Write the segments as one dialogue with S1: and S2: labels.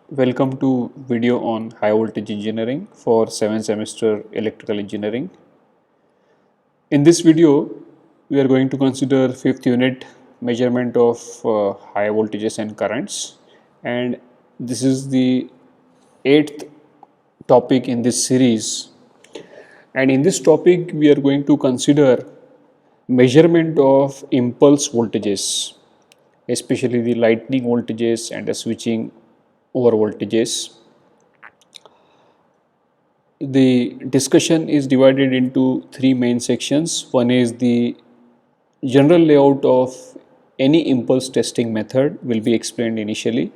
S1: Welcome to video on high voltage engineering for 7th semester electrical engineering. In this video, we are going to consider 5th unit measurement of high voltages and currents, and this is the 8th topic in this series. And in this topic, we are going to consider measurement of impulse voltages, especially the lightning voltages and the switching over voltages. The discussion is divided into three main sections. One is the general layout of any impulse testing method will be explained initially.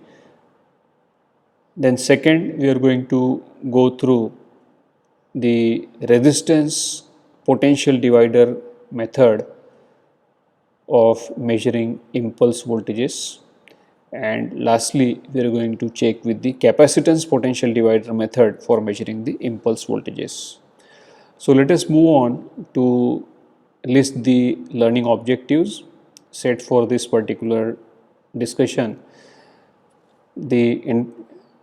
S1: Then second, we are going to go through the resistance potential divider method of measuring impulse voltages. And lastly, we are going to check with the capacitance potential divider method for measuring the impulse voltages. So let us move on to list the learning objectives set for this particular discussion.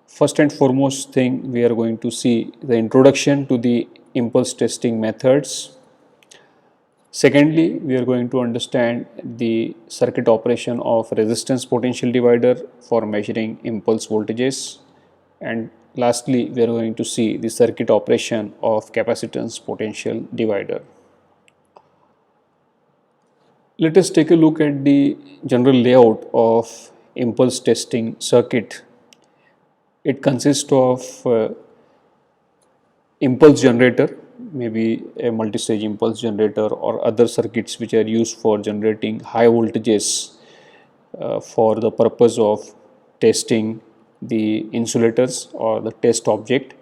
S1: First and foremost thing we are going to see the introduction to the impulse testing methods. Secondly, we are going to understand the circuit operation of resistance potential divider for measuring impulse voltages. And lastly, we are going to see the circuit operation of capacitance potential divider. Let us take a look at the general layout of impulse testing circuit. It consists of impulse generator, maybe a multi-stage impulse generator or other circuits which are used for generating high voltages for the purpose of testing the insulators or the test object.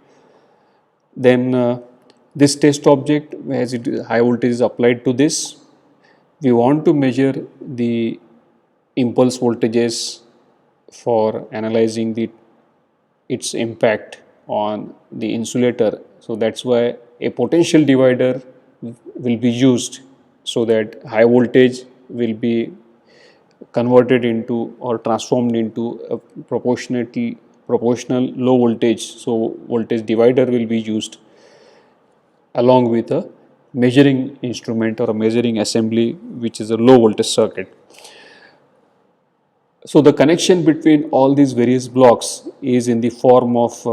S1: Then this test object, as high voltage is applied to this, we want to measure the impulse voltages for analyzing its impact on the insulator. So that's why a potential divider will be used so that high voltage will be converted into or transformed into a proportional low voltage. So voltage divider will be used along with a measuring instrument or a measuring assembly, which is a low voltage circuit. So the connection between all these various blocks is in the form of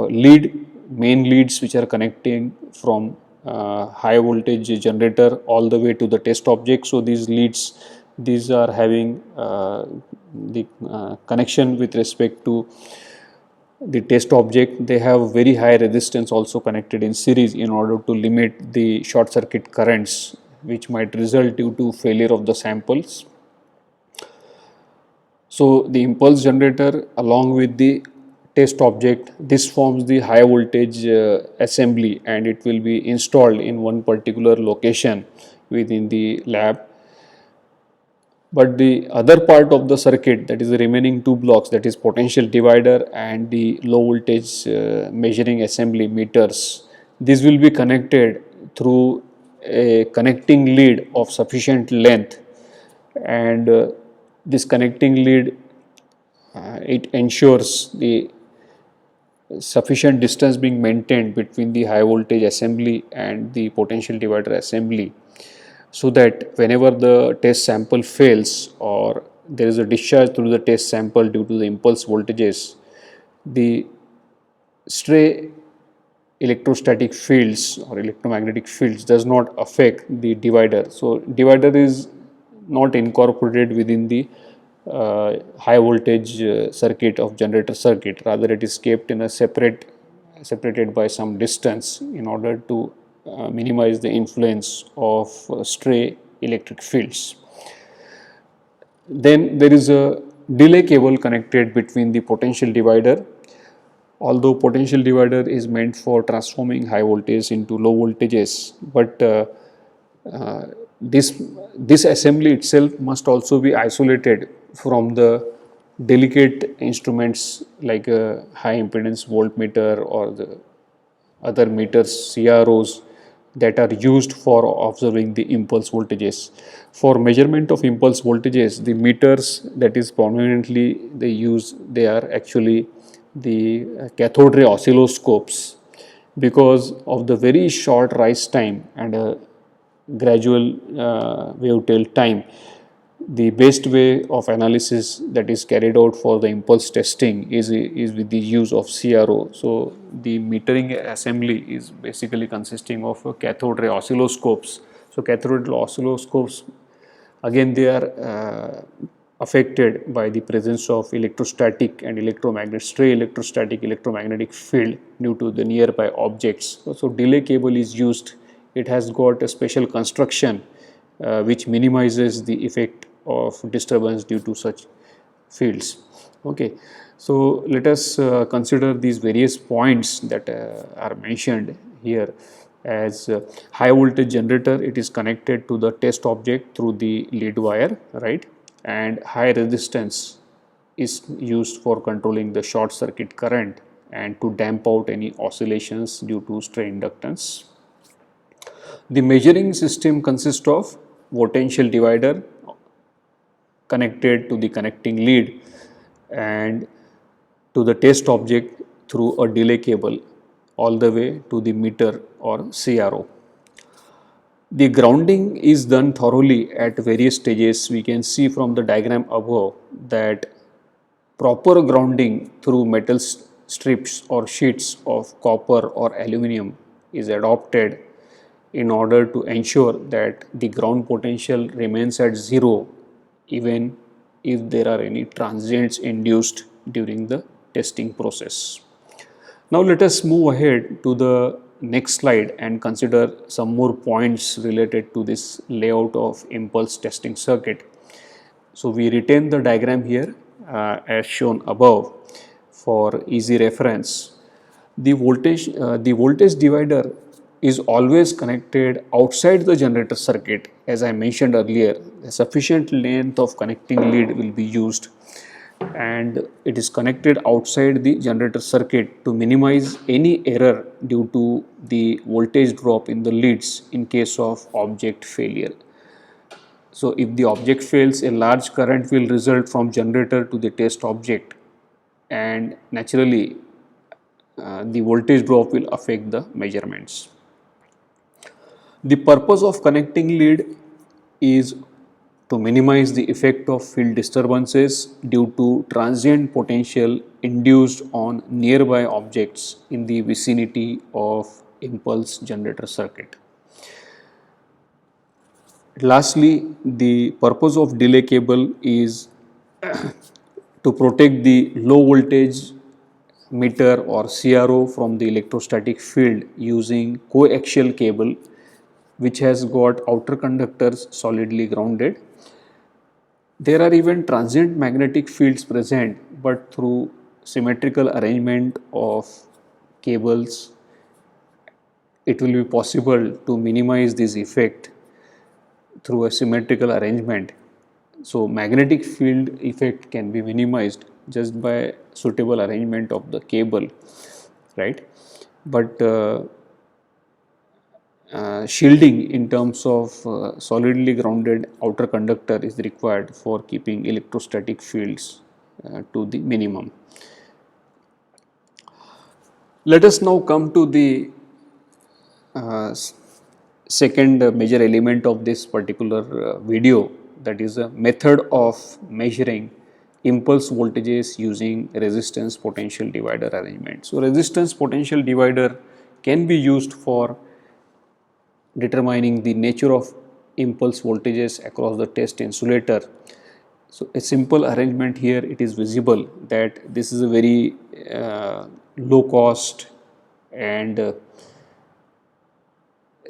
S1: main leads which are connecting from high voltage generator all the way to the test object. So these are having the connection with respect to the test object. They have very high resistance also connected in series in order to limit the short circuit currents which might result due to failure of the samples. So the impulse generator along with the test object, this forms the high voltage assembly, and it will be installed in one particular location within the lab. But the other part of the circuit, that is the remaining two blocks, that is potential divider and the low voltage measuring assembly meters, this will be connected through a connecting lead of sufficient length, and this connecting lead it ensures the sufficient distance being maintained between the high voltage assembly and the potential divider assembly, so that whenever the test sample fails or there is a discharge through the test sample due to the impulse voltages, the stray electrostatic fields or electromagnetic fields does not affect the divider. So divider is not incorporated within the high voltage circuit of generator circuit, rather it is kept in a separated by some distance in order to minimize the influence of stray electric fields. Then there is a delay cable connected between the potential divider. Although potential divider is meant for transforming high voltage into low voltages, but this assembly itself must also be isolated from the delicate instruments like a high impedance voltmeter or the other meters, CROs, that are used for observing the impulse voltages. For measurement of impulse voltages, the meters that is prominently they are actually the cathode ray oscilloscopes because of the very short rise time and a gradual wave-tail time. The best way of analysis that is carried out for the impulse testing is with the use of CRO. So the metering assembly is basically consisting of cathode ray oscilloscopes. So cathode ray oscilloscopes, again, they are affected by the presence of electrostatic and stray electrostatic electromagnetic field due to the nearby objects. So delay cable is used. It has got a special construction which minimizes the effect of disturbance due to such fields. Okay, so let us consider these various points that are mentioned here. As high voltage generator, it is connected to the test object through the lead wire, right? And high resistance is used for controlling the short circuit current and to damp out any oscillations due to stray inductance. The measuring system consists of potential divider connected to the connecting lead and to the test object through a delay cable all the way to the meter or CRO. The grounding is done thoroughly at various stages. We can see from the diagram above that proper grounding through metal strips or sheets of copper or aluminum is adopted in order to ensure that the ground potential remains at zero even if there are any transients induced during the testing process. Now let us move ahead to the next slide and consider some more points related to this layout of impulse testing circuit. So we retain the diagram here as shown above for easy reference. The voltage divider is always connected outside the generator circuit. As I mentioned earlier, a sufficient length of connecting lead will be used and it is connected outside the generator circuit to minimize any error due to the voltage drop in the leads in case of object failure. So if the object fails, a large current will result from generator to the test object and naturally the voltage drop will affect the measurements. The purpose of connecting lead is to minimize the effect of field disturbances due to transient potential induced on nearby objects in the vicinity of impulse generator circuit. Lastly, the purpose of delay cable is to protect the low voltage meter or CRO from the electrostatic field using coaxial cable which has got outer conductors solidly grounded. There are even transient magnetic fields present, but through symmetrical arrangement of cables, it will be possible to minimize this effect through a symmetrical arrangement. So magnetic field effect can be minimized just by suitable arrangement of the cable, right? But shielding in terms of solidly grounded outer conductor is required for keeping electrostatic fields to the minimum. Let us now come to the second major element of this particular video, that is a method of measuring impulse voltages using resistance potential divider arrangement. So resistance potential divider can be used for determining the nature of impulse voltages across the test insulator. So a simple arrangement here, it is visible that this is a very low cost and a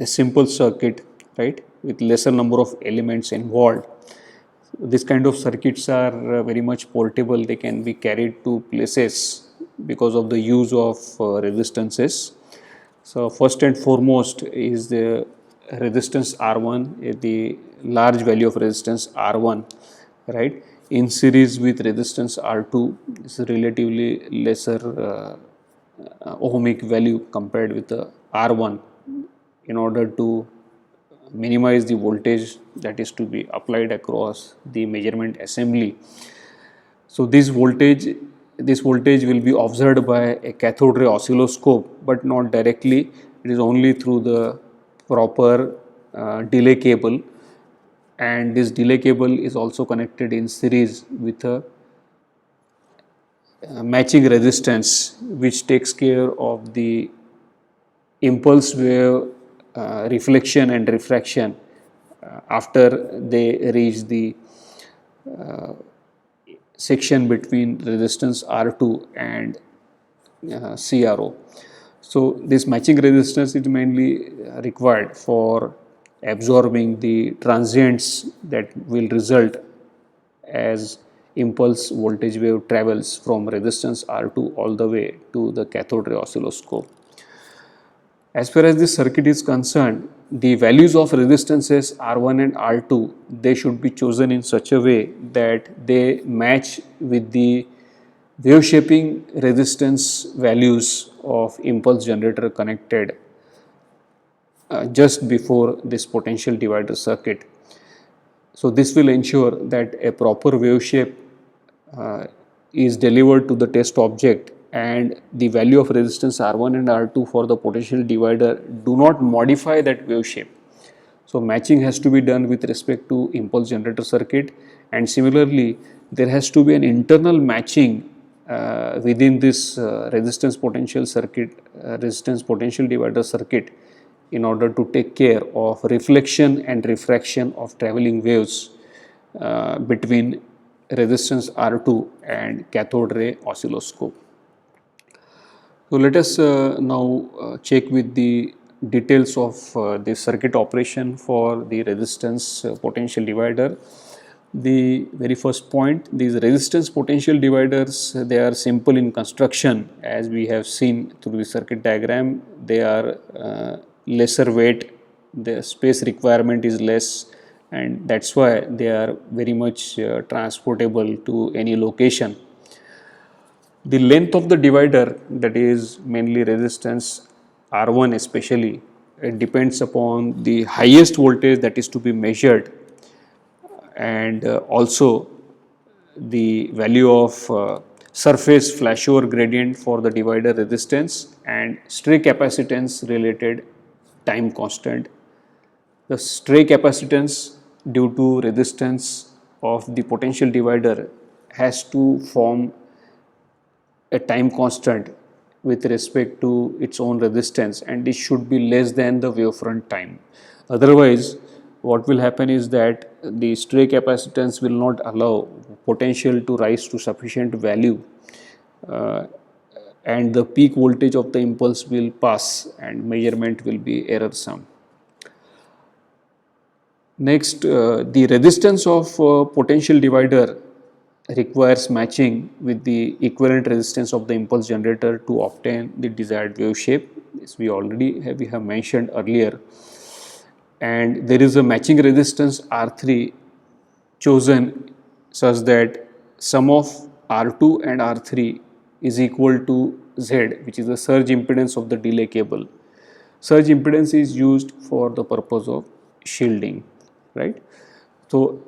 S1: simple circuit, right, with lesser number of elements involved. This kind of circuits are very much portable. They can be carried to places because of the use of resistances. So first and foremost is the resistance R1, the large value of resistance R1, right, in series with resistance R2. This is relatively lesser ohmic value compared with the R1 in order to minimize the voltage that is to be applied across the measurement assembly. So this voltage this voltage will be observed by a cathode ray oscilloscope, but not directly. It is only through the proper delay cable, and this delay cable is also connected in series with a matching resistance, which takes care of the impulse wave reflection and refraction after they reach the section between resistance R2 and CRO. So this matching resistance is mainly required for absorbing the transients that will result as impulse voltage wave travels from resistance R2 all the way to the cathode ray oscilloscope. As far as this circuit is concerned, the values of resistances R1 and R2, they should be chosen in such a way that they match with the wave shaping resistance values of impulse generator connected just before this potential divider circuit. So this will ensure that a proper wave shape is delivered to the test object, and the value of resistance R1 and R2 for the potential divider do not modify that wave shape. So matching has to be done with respect to impulse generator circuit, and similarly there has to be an internal matching within this resistance potential circuit, resistance potential divider circuit, in order to take care of reflection and refraction of traveling waves between resistance R2 and cathode ray oscilloscope. So let us now check with the details of the circuit operation for the resistance potential divider. The very first point, these resistance potential dividers, they are simple in construction, as we have seen through the circuit diagram. They are lesser weight, the space requirement is less, and that's why they are very much transportable to any location. The length of the divider, that is mainly resistance R1 especially, it depends upon the highest voltage that is to be measured, and also the value of surface flashover gradient for the divider resistance and stray capacitance related time constant. The stray capacitance due to resistance of the potential divider has to form a time constant with respect to its own resistance, and it should be less than the wavefront time. Otherwise, what will happen is that the stray capacitance will not allow potential to rise to sufficient value, and the peak voltage of the impulse will pass and measurement will be errorsome. Next, the resistance of potential divider requires matching with the equivalent resistance of the impulse generator to obtain the desired wave shape. This we have mentioned earlier, and there is a matching resistance R3 chosen such that sum of R2 and R3 is equal to Z, which is the surge impedance of the delay cable. Surge impedance is used for the purpose of shielding, right? So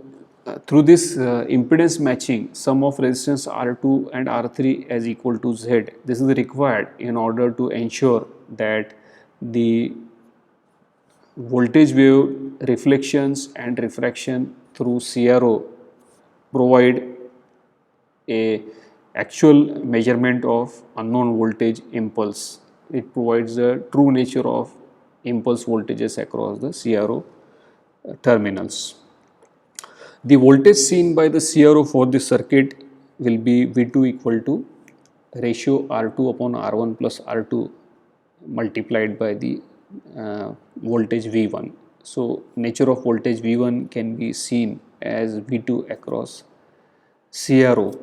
S1: through this impedance matching, sum of resistance R2 and R3 as equal to Z, this is required in order to ensure that the voltage wave reflections and refraction through CRO provide a actual measurement of unknown voltage impulse. It provides the true nature of impulse voltages across the CRO terminals. The voltage seen by the CRO for this circuit will be V2 equal to ratio R2 upon R1 plus R2 multiplied by the voltage V1. So nature of voltage V1 can be seen as V2 across CRO.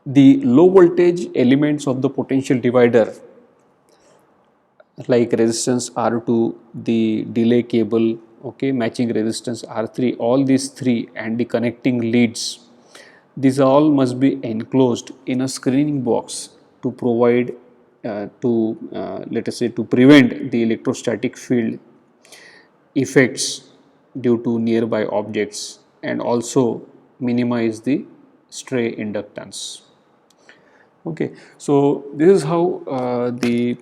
S1: The low voltage elements of the potential divider, like resistance R2, the delay cable, okay, matching resistance R3, all these three and the connecting leads, these all must be enclosed in a screening box to provide let us say to prevent the electrostatic field effects due to nearby objects, and also minimize the stray inductance. Okay, so this is how the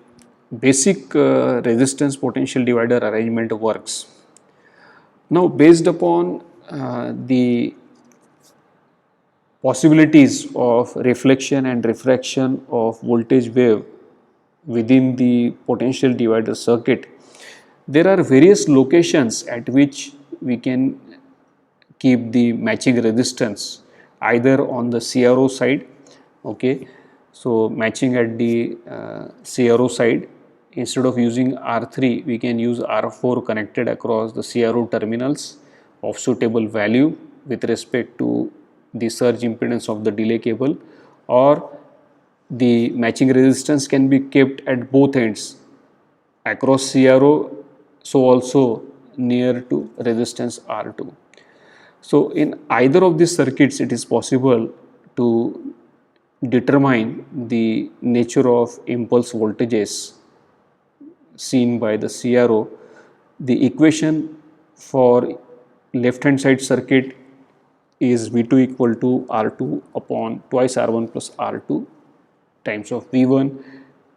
S1: basic resistance potential divider arrangement works. Now, based upon the possibilities of reflection and refraction of voltage wave within the potential divider circuit, there are various locations at which we can keep the matching resistance, either on the CRO side, okay, so matching at the CRO side. Instead of using R3, we can use R4 connected across the CRO terminals of suitable value with respect to the surge impedance of the delay cable, or the matching resistance can be kept at both ends across CRO, so also near to resistance R2. So in either of these circuits, it is possible to determine the nature of impulse voltages seen by the CRO. The equation for left hand side circuit is V2 equal to R2 upon twice R1 plus R2 times of V1,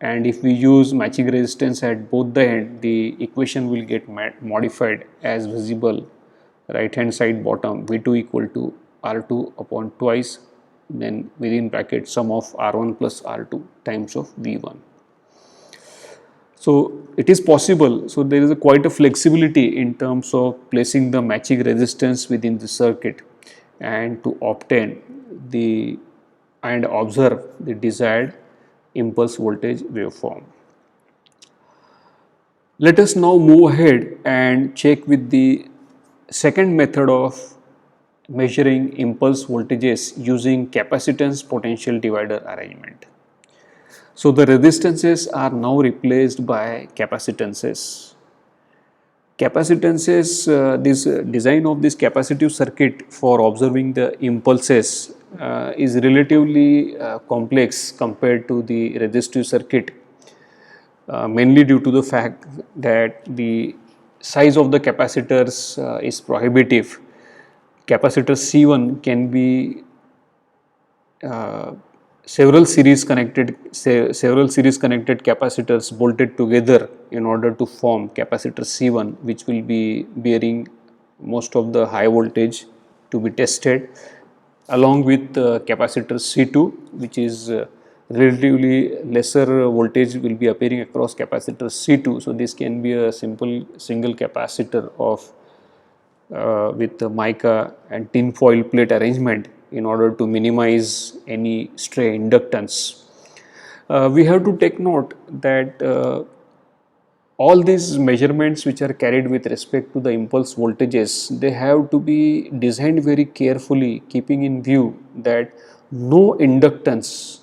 S1: and if we use matching resistance at both the end, the equation will get modified as visible right hand side bottom, V2 equal to R2 upon twice, then within bracket sum of R1 plus R2 times of V1. So it is possible, so there is quite a flexibility in terms of placing the matching resistance within the circuit and to obtain the and observe the desired impulse voltage waveform. Let us now move ahead and check with the second method of measuring impulse voltages using capacitance potential divider arrangement. So the resistances are now replaced by capacitances. Capacitances, this design of this capacitive circuit for observing the impulses is relatively complex compared to the resistive circuit, mainly due to the fact that the size of the capacitors is prohibitive. Capacitor C1 can be several series connected capacitors bolted together in order to form capacitor C1, which will be bearing most of the high voltage to be tested, along with capacitor C2, which is relatively lesser voltage will be appearing across capacitor C2. So this can be a simple single capacitor of with the mica and tin foil plate arrangement in order to minimize any stray inductance. We have to take note that all these measurements which are carried with respect to the impulse voltages, they have to be designed very carefully, keeping in view that no inductance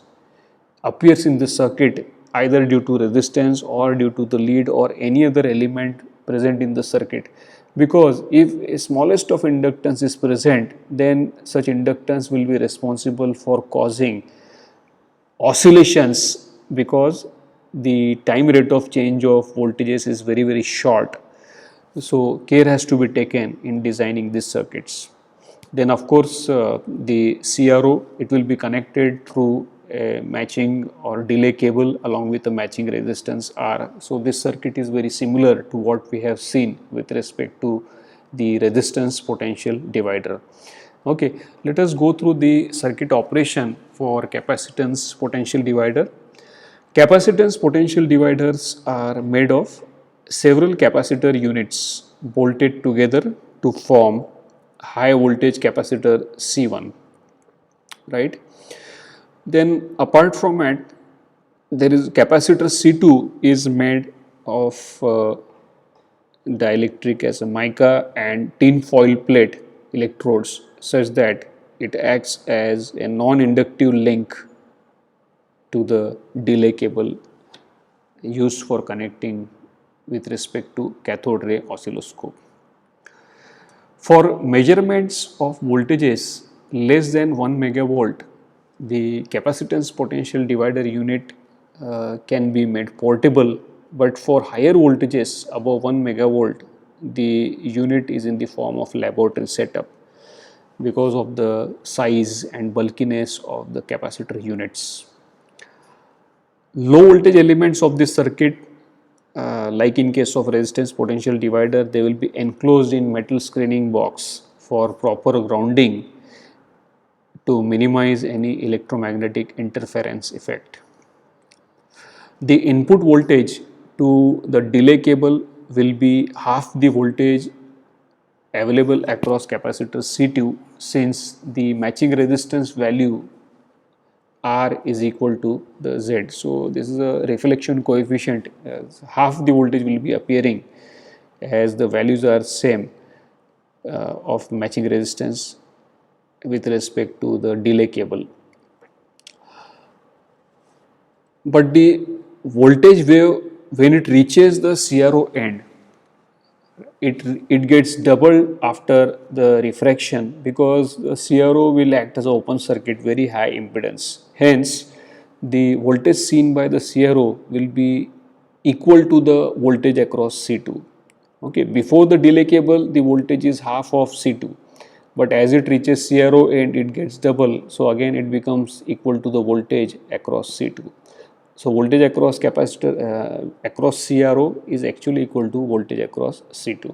S1: appears in the circuit either due to resistance or due to the lead or any other element present in the circuit, because if a smallest of inductance is present, then such inductance will be responsible for causing oscillations, because the time rate of change of voltages is very short. So care has to be taken in designing these circuits. Then of course the CRO, it will be connected through a matching or delay cable along with a matching resistance R. So this circuit is very similar to what we have seen with respect to the resistance potential divider. Okay, let us go through the circuit operation for capacitance potential divider. Capacitance potential dividers are made of several capacitor units bolted together to form high voltage capacitor C1, right? Then apart from it, there is capacitor C2 is made of dielectric as a mica and tin foil plate electrodes, such that it acts as a non-inductive link to the delay cable used for connecting with respect to cathode ray oscilloscope. For measurements of voltages less than 1 megavolt, the capacitance potential divider unit can be made portable, but for higher voltages above 1 megavolt, the unit is in the form of laboratory setup. because of the size and bulkiness of the capacitor units. Low voltage elements of this circuit, like in case of resistance potential divider, they will be enclosed in metal screening box for proper grounding to minimize any electromagnetic interference effect. The input voltage to the delay cable will be half the voltage available across capacitor C2, since the matching resistance value R is equal to the Z. So, this is a reflection coefficient, half the voltage will be appearing as the values are same of matching resistance with respect to the delay cable. But the voltage wave, when it reaches the CRO end, it gets doubled after the refraction, because the CRO will act as an open circuit, very high impedance. Hence, the voltage seen by the CRO will be equal to the voltage across C2. Okay, before the delay cable, the voltage is half of C2, but as it reaches CRO end, it gets double. So again, it becomes equal to the voltage across C2. So voltage across capacitor across CRO is actually equal to voltage across C2.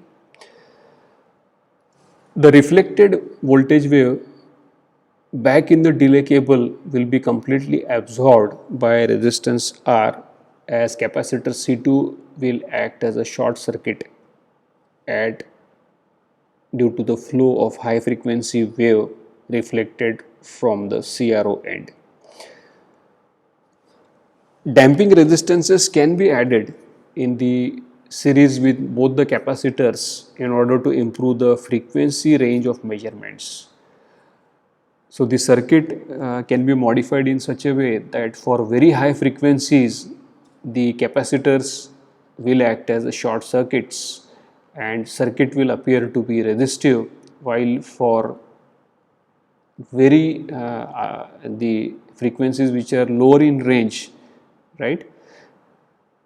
S1: The reflected voltage wave back in the delay cable will be completely absorbed by resistance R, as capacitor C2 will act as a short circuit due to the flow of high frequency wave reflected from the CRO end. Damping resistances can be added in the series with both the capacitors in order to improve the frequency range of measurements. So, the circuit can be modified in such a way that for very high frequencies, the capacitors will act as short circuits and circuit will appear to be resistive, while for the frequencies which are lower in range, right,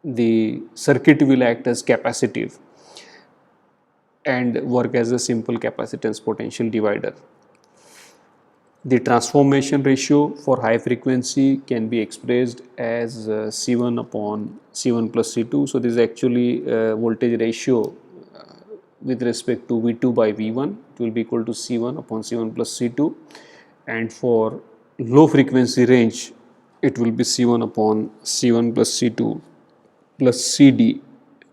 S1: the circuit will act as capacitive and work as a simple capacitance potential divider. The transformation ratio for high frequency can be expressed as C1 upon C1 plus C2. So, this is actually voltage ratio with respect to V2 by V1. It will be equal to C1 upon C1 plus C2, and for low frequency range it will be C1 upon C1 plus C2 plus CD,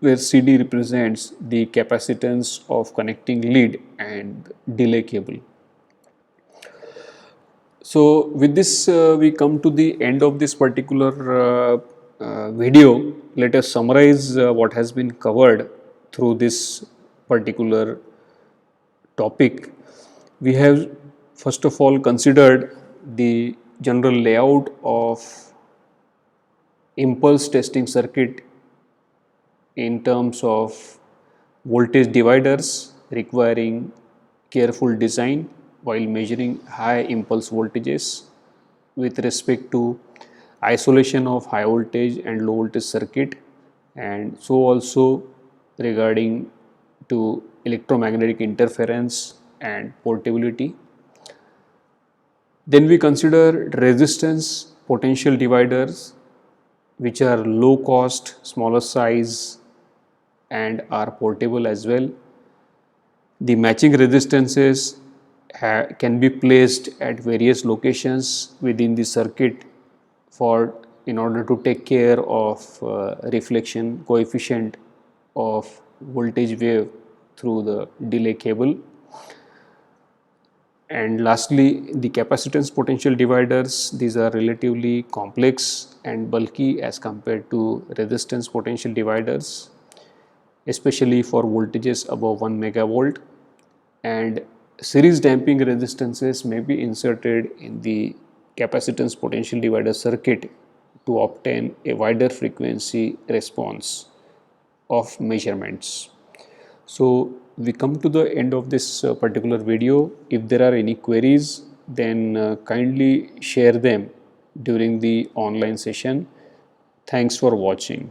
S1: where CD represents the capacitance of connecting lead and delay cable. So, with this we come to the end of this particular video. Let us summarize what has been covered through this particular topic. We have first of all considered the general layout of impulse testing circuit in terms of voltage dividers requiring careful design while measuring high impulse voltages with respect to isolation of high voltage and low voltage circuit, and so also regarding to electromagnetic interference and portability. Then we consider resistance potential dividers, which are low cost, smaller size and are portable as well. The matching resistances can be placed at various locations within the circuit in order to take care of reflection coefficient of voltage wave through the delay cable. And lastly, the capacitance potential dividers, these are relatively complex and bulky as compared to resistance potential dividers, especially for voltages above 1 megavolt, and series damping resistances may be inserted in the capacitance potential divider circuit to obtain a wider frequency response of measurements. So, we come to the end of this particular video. If there are any queries, then kindly share them during the online session. Thanks for watching.